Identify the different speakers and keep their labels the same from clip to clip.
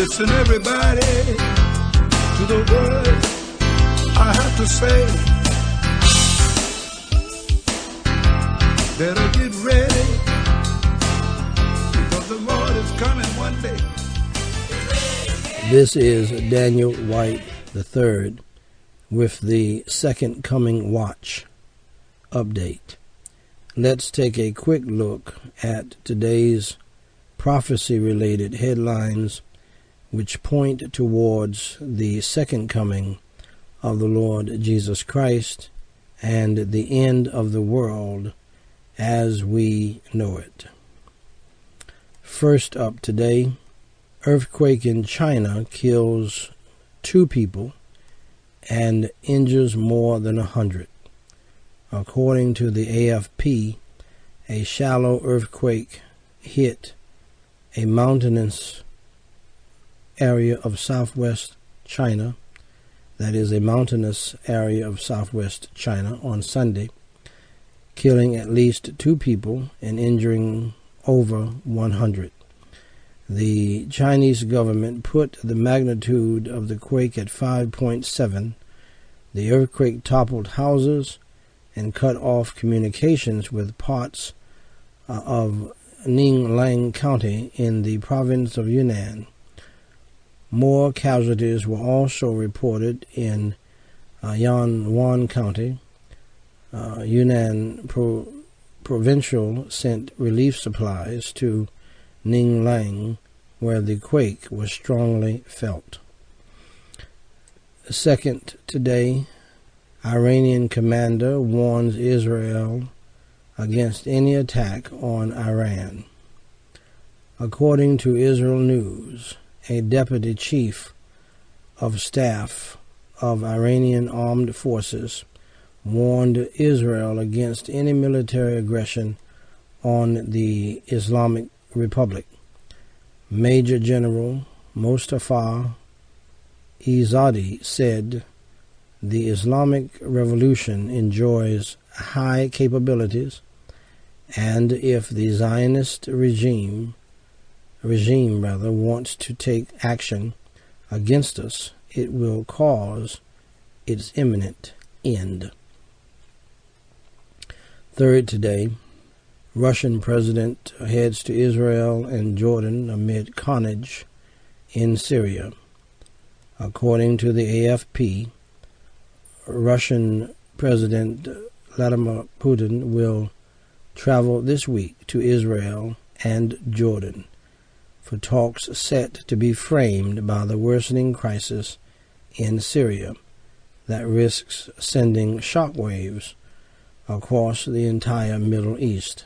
Speaker 1: Listen, everybody, to the words I have to say. Better get ready, because the Lord is coming one day.
Speaker 2: This is Daniel Whyte III with the Second Coming Watch update. Let's take a quick look at today's prophecy-related headlines which point towards the second coming of the Lord Jesus Christ and the end of the world as we know it. First up today, earthquake in China kills 2 people and injures more than 100. According to the AFP, a shallow earthquake hit a mountainous area of southwest China, that is a mountainous area of southwest China, on Sunday, killing at least 2 people and injuring over 100. The Chinese government put the magnitude of the quake at 5.7. The earthquake toppled houses and cut off communications with parts of Ning-lang County in the province of Yunnan. More casualties were also reported in Yan-yuan County. Yunnan Provincial sent relief supplies to Ning-lang, where the quake was strongly felt. Second today, Iranian commander warns Israel against any attack on Iran. According to Israel News, a deputy chief of staff of Iranian Armed Forces warned Israel against any military aggression on the Islamic Republic. Major General Mos-ta-fa I-za-di said, "The Islamic Revolution enjoys high capabilities, and if the Zionist regime wants to take action against us, it will cause its imminent end." Third today, Russian president heads to Israel and Jordan amid carnage in Syria. According to the AFP, Russian President Vladimir Putin will travel this week to Israel and Jordan for talks set to be framed by the worsening crisis in Syria that risks sending shockwaves across the entire Middle East.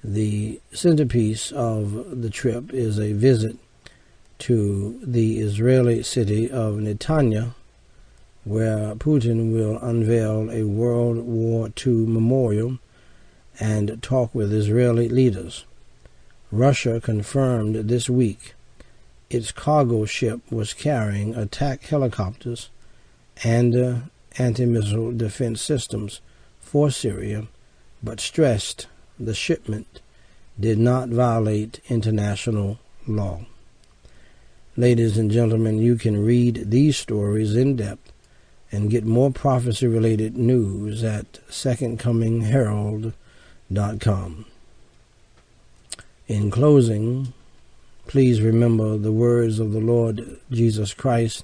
Speaker 2: The centerpiece of the trip is a visit to the Israeli city of Netanya, where Putin will unveil a World War II memorial and talk with Israeli leaders. Russia confirmed this week its cargo ship was carrying attack helicopters and anti-missile defense systems for Syria, but stressed the shipment did not violate international law. Ladies and gentlemen, you can read these stories in depth and get more prophecy-related news at secondcomingherald.com. In closing, please remember the words of the Lord Jesus Christ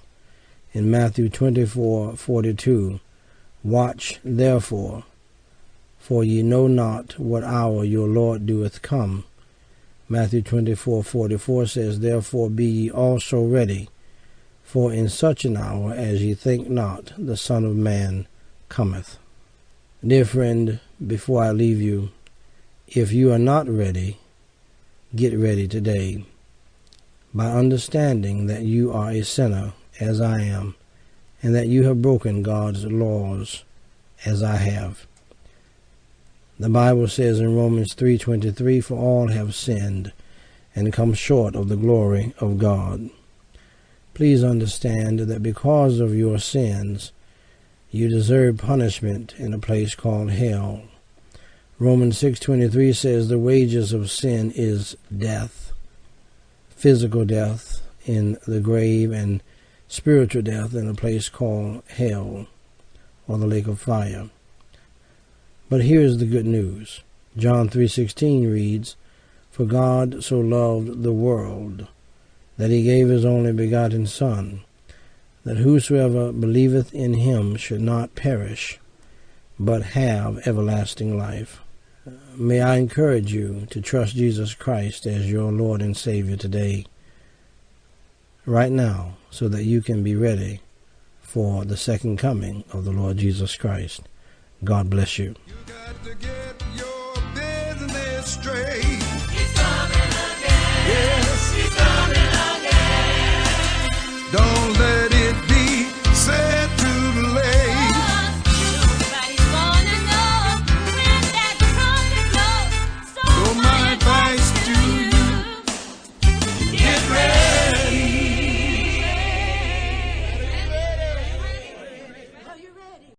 Speaker 2: in Matthew 24:42. "Watch therefore, for ye know not what hour your Lord doeth come." Matthew 24:44 says, "Therefore be ye also ready, for in such an hour as ye think not, the Son of Man cometh." Dear friend, before I leave you, if you are not ready, get ready today by understanding that you are a sinner as I am, and that you have broken God's laws as I have. The Bible says in Romans 3:23, "For all have sinned and come short of the glory of God." Please understand that because of your sins, you deserve punishment in a place called hell. Romans 6:23 says the wages of sin is death, physical death, in the grave and spiritual death in a place called hell, or the lake of fire. But here's the good news. John 3:16 reads, "For God so loved the world, that he gave his only begotten Son, that whosoever believeth in him should not perish, but have everlasting life." May I encourage you to trust Jesus Christ as your Lord and Savior today, right now, so that you can be ready for the second coming of the Lord Jesus Christ. God bless you.
Speaker 1: You got to get